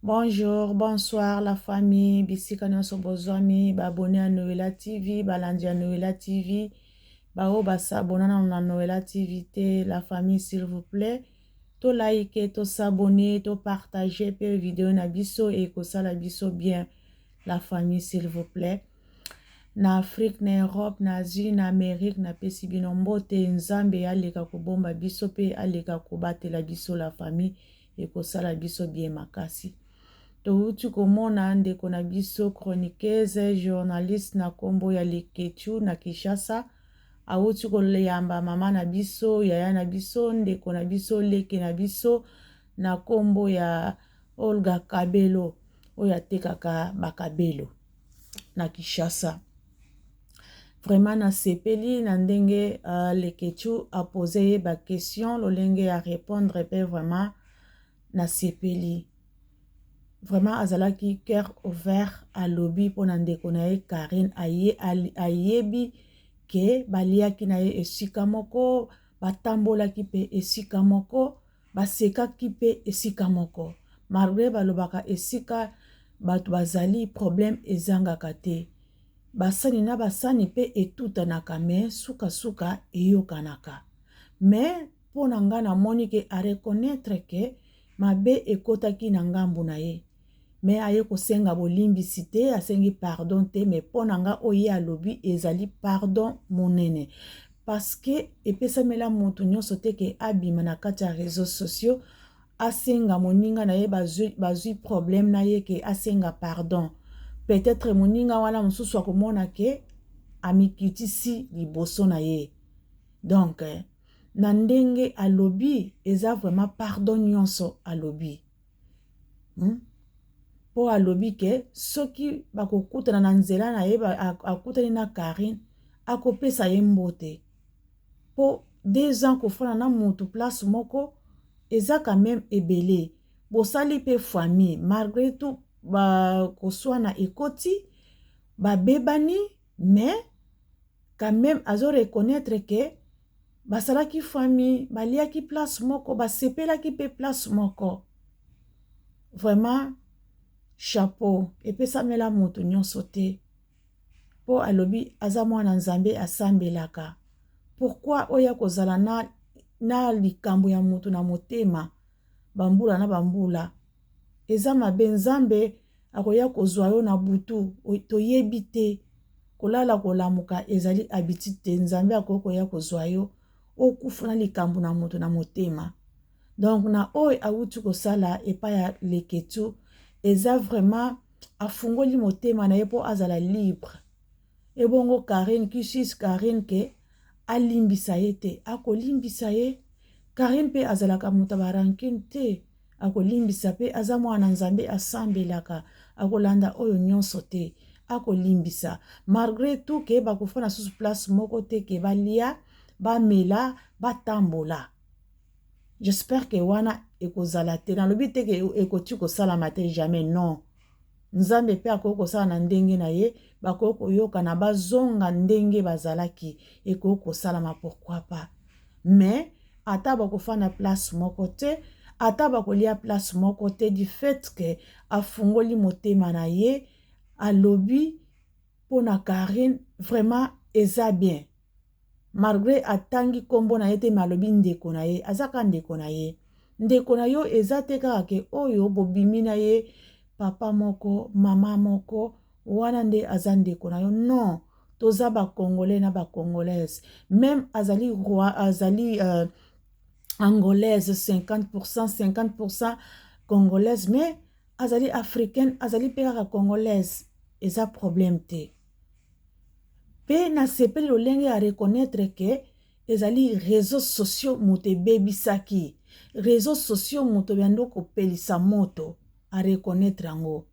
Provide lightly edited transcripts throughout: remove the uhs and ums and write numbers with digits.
Bonjour, bonsoir la famille. Bisika nyonso bozwami, abonné à Noëlla TV, balandi à Noëlla TV. Bao s'abonner na Noëlla TV te, la famille s'il vous plaît. To like, to s'abonner, to partager pe vidéo na biso et ko sala biso bien la famille s'il vous plaît. Na Afrique, na Europe, na Asie, na Amérique, na pesi bino mbote nzambe aleka kobomba biso pe aleka kobatela biso la famille et ko sala biso bien makasi. Touti komona ndeko na biso chroniqueuse journaliste na kombo ya Leketu na Kinshasa auti koyamba mama na biso yaya na biso ndeko na biso leke na biso na kombo ya Olga Kabelo oyo atekaka bakabelo na Kinshasa. Vraiment na sepeli na ndenge Leketu a posé ba question lolenge à répondre pe vraiment na sepeli. Vraiment azalaki cœur ouvert à lobby pour ndeko na ye Karine ayebi ke baliaki na ye esika moko batambolaki pe esika moko basekaki pe esika moko malgré balobaka esika bato bazali problème ezangaka te basani na basani pe etutanaka me suka eyokanaka mais mpo na nga namoni ke areconnaître ke mabe ekotaki na ngambu na ye mais aye kosenga bolimbisi te asengi pardon te mais mpo na nga oye alobi ezali pardon monene parce que epesamela motu nyonso te ke abima na kati ya réseaux sociaux asenga moninga na ye bazwi problème na ye ke asenga pardon peut-être moninga wana mosusu akomona ke amikitisi liboso na ye donc na ndenge alobi eza vraiment pardon nyonso alobi po alobi ke soki bakokutana na nzela na ye akutani na Karine akopesa ye mbote po 2 ans kofana na mutu place moko eza quand même ebele bosali pe famille malgré tout bakoswana ekoti babebani mais quand même azo reconnaître ke basalaki famille baliaki place moko basepelaki pe place moko vraiment chapeau epesamela moto nyonso te po alobi aza mwana nzambe asambelaka pourquoi oya kozala na likambo ya moto na motema bambula na bambula eza mabe nzambe akoya kozwa yo na butu toyebi te kolala kolamuka ezali habitude te nzambe akoya kozwa yo okufa na likambo na moto na motema donc na oyo awuti kosala epa ya Leketu eza vraiment afungoli motema na ye po azala libre ebongo Karine kishis Karine ke alimbisa ye te akolimbisa ye Karine pe azalaka moto barankine te akolimbisa pe aza mwana nzambe asambelaka akolanda oyo nyonso te akolimbisa malgré tout ke bakofana susu place moko te ke balia bamela batambola j'espère que wana ekozala te nalobi te ke ekoti kosalama te jamais non nzambe pe akoki kosala na ndenge na ye bakoki koyokana bazonga ndenge bazalaki ekoki kosalama pourquoi pas mais ata bakofana place moko te ata bakolia place moko te du fait que afungoli motema na ye alobi pona Karine vraiment eza bien malgré atangi kombo na ye te malobi ndeko na ye azaka ndeko na ye ndeko na yo eza te kaka ke oyo bobimi na ye papa moko mama moko wana nde aza ndeko na yo non toza bakongolais na bakongolaise même azali roi azali angolaise 50% 50% congolaise mais azali africaine azali pe kaka congolaise eza problème te pe na sepeli lolenge ya reconnaître ke ezali réseaux sociaux moto ebebisaki réseaux sociaux moto bando kopelisa moto a reconnaître yango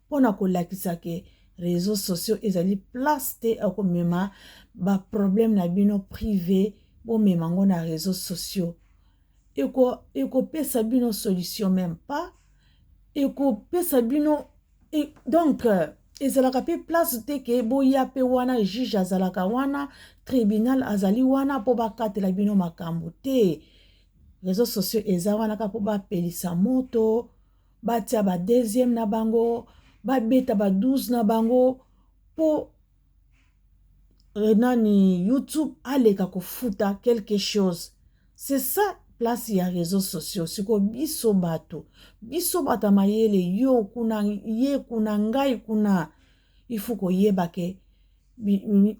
mpona kolakisa ke réseaux sociaux ezali place te akomema ba problème na bino privé bomema ngo na réseaux sociaux ekopesa bino solution même pas ekopesa bino donc ezalaka pe place te ke boya pe wana juge azalaka wana tribunal azali wana po bakatela bino makambo te réseaux sociaux eza wana kaka po bapelisa moto batia ba deuxième na bango babeta ba 12 na bango po nani YouTube aleka kofuta quelque chose. C'est ça place ya réseaux sociaux. Siko biso bato mayele yo kuna ye kuna ngai kuna il faut ko yeba ke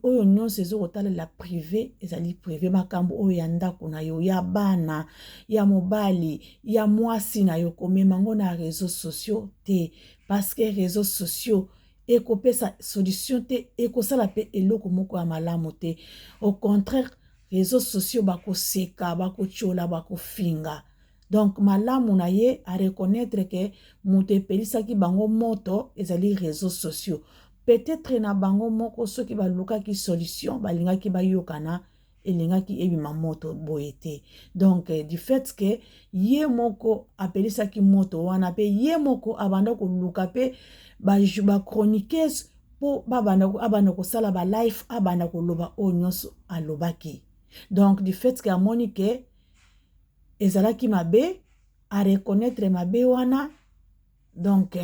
oyo nyonso ezokotalela privé ezali privé makambo oyo ya ndako na yo ya bana ya mobali ya mwasi na yo komema ngo na réseaux sociaux te parce que réseaux sociaux ekopesa solution te ekosala pe eloko moko ya malamu te. Au contraire réseaux sociaux bakoseka bakotiola bakofinga. Donc malamu na ye a reconnaître que moto epelisaki bango moto ezali réseaux sociaux. Peut-être na bango moko soki balukaki solution balingaki bayokana elingaki ebima moto boyete. Donc du fait que ye moko apelisaki moto wana pe ye moko abanda koluka pe ba chroniqueuse po abanda kosala ba life abanda koloba o nyonso alobaki. Donc du fait que amoni ke ezalaki mabe a reconnaître mabe wana. Donc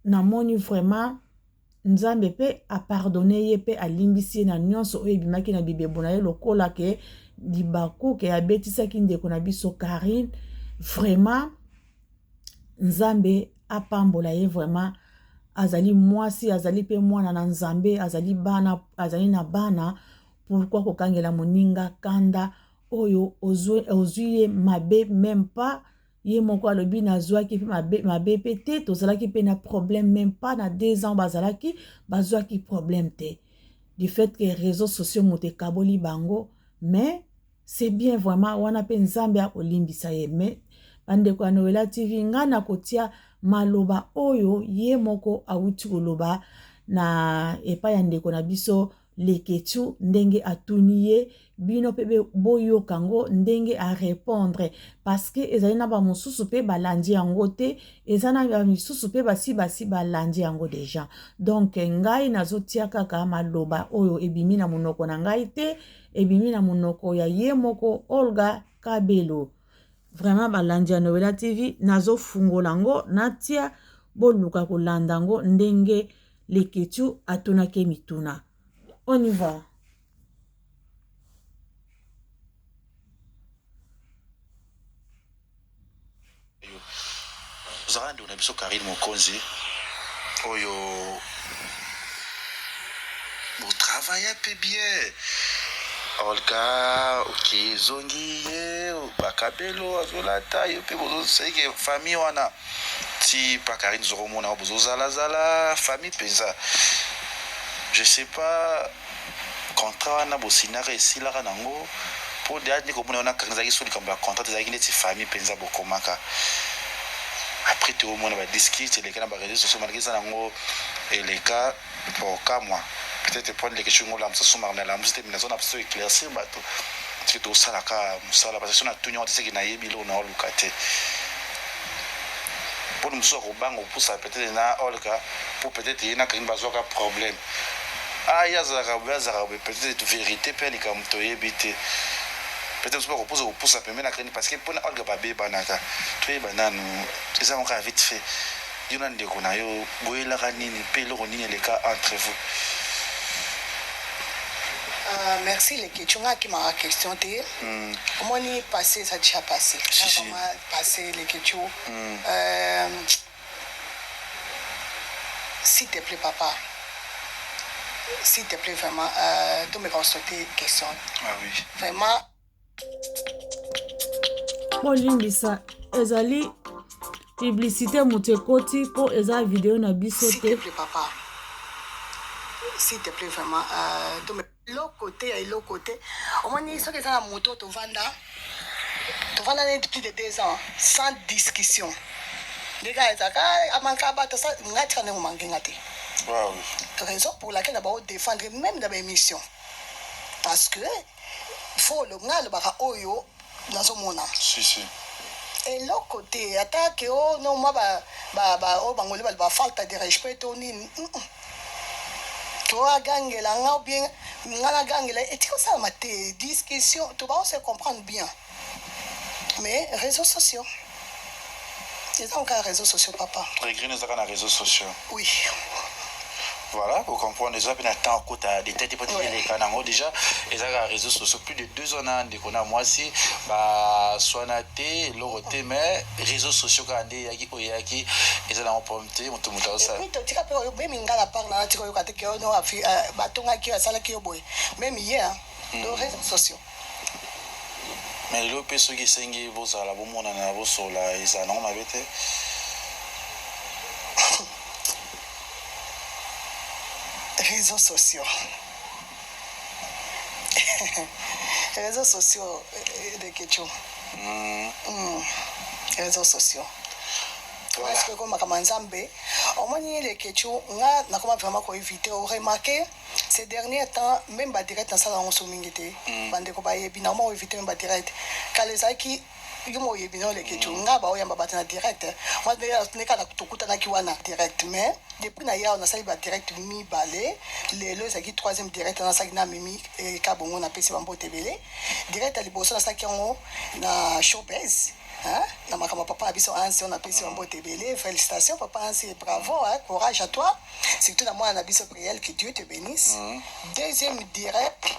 namoni vraiment Nzambe pe a pardonné ye pe a limbisi na nyonso oyo ebimaki na bibebo na ye lokola ke libaku ke abetisaki ndeko na biso Karine. Vraiment Nzambe a pambola ye vraiment azali mwasi azali pe mwana na Nzambe azali na bana pourquoi kokangela moninga kanda oyo ozwi ye mabe même pas ye moko alobi nazwaki pe mabe pe te tozalaki pe na problème même pas na 2 ans bazwaki problème te. Du fait que réseaux sociaux mote kaboli bango mais c'est bien vraiment wana pe Nzambe akolimbisa ye. Mais bandeko ya Noela TV nga na kotia maloba oyo ye moko awuti koloba na epa ya ndeko na biso Leketu ndenge atuni ye bino pe boyo kango ndenge a répondre parce que ezali na ba mosusu pe balandi yango te ezana ba mosusu pe basi balandi yango déjà. Donc ngai nazotia kaka maloba oyo ebimi na monoko na ngai te ebimi na monoko ya ye moko Olga Kabelo. Vraiment balandi ya Noela TV nazo fungola ngo natia boluka kolanda ngo ndenge Leketu atunake mituna. On y va. Zarandi on a biso Karine Mokonzi oyo vous travaillez un peu bien. Olga ok zongi ye bakabelo azolata yo pe bozo seke famille wana ti pa Karine zoromona bozo zala famille penza. Je sais pas contrat wana bosinaka esilaka nango po de adi komona wana kanzaki soli kamba contrat ezaki neti famille penza bokomaka. Après tout le monde va discuter les cas dans les réseaux sociaux malgré ça nango et les cas pour cas moi peut-être prendre les questions là ça sous marna la musique mais on a besoin éclaircir bato c'est tout ça la ka musala parce que on a tout c'est que na yebilo na olukate pour nous sortir au banc pour ça peut-être na olka pour peut-être y na quand bazoka problème ah ya za peut-être vérité pe les comme to yebite peut-être pas repose au pour ça permet la crainte parce que pour olga babé banaka tu bananu ça on a vite fait yona ndeko na yo boyela kanini pe lo nini les cas entre vous. Merci les questions qui m'a question té. Comment ni passé ça déjà passé. Comment passé les questions. S'il te plaît papa. S'il te plaît vraiment tu me consulter question. Ah oui. Vraiment Olimbisa ezali publicité mutekoti po eza vidéo na biso s'il te plaît papa. S'il te plaît vraiment tu me l'autre côté et l'autre côté au moins ils sont que ça la moto tu vanda depuis de 2 ans sans discussion les gars ça a manqué à battre ça ngati ne manqué ngati Wow. Raison pour laquelle d'abord défendre même dans l'émission parce que faut le ngal baka oyo dans son mona Si et l'autre côté attaque oh non moi ba oh bangole ba falta de respect to ni toi gangela nga bien ngala gangela et tu ça ma discussion tu vas se comprendre bien mais réseaux sociaux Ils ont encore réseaux sociaux, papa. Regret nous avons les réseaux sociaux. Oui. Voilà, vous comprenez déjà, bien temps à des têtes les canaux déjà, et ça les réseaux sociaux plus de 2 ans qu'on a moi si soit naté, l'autre mais réseaux sociaux quand on yaki oyaki, et ça n'a pas monté, on te monte ça. Oui, tu as même une gala par là, tu as dit que non a fait bâton à qui a salé qui au boy, même hier, les réseaux sociaux. Mais le peso qui s'engue vos à la bonne on a vos sola et ça non m'avait été. Réseaux sociaux. Réseaux sociaux de Kéchou. Réseaux sociaux. Parce que comme Kamanzambe, au moins les Kéchou, on a vraiment éviter ou remarquer ces derniers temps, même pas direct dans ça on se mingité. Bande ko baye binamo éviter même pas direct. Quand les aki yumo yebino le Kéchou, nga ba oyamba batana direct. Moi ne kana tukuta na kiwana direct mais depuis na ya on a ça ba direct mi balé le ça qui troisième direct na ça na mimi et kabongo na pesi bambo tebele direct ali boso na ça qui on na showbiz. Hein? Papa Abisso Ansi, on a pris sur un beau tébélé. Félicitations, papa Ansi, bravo, hein? Courage à toi. Surtout dans moi, on a Abisso Priel, que Dieu te bénisse. Deuxième direct,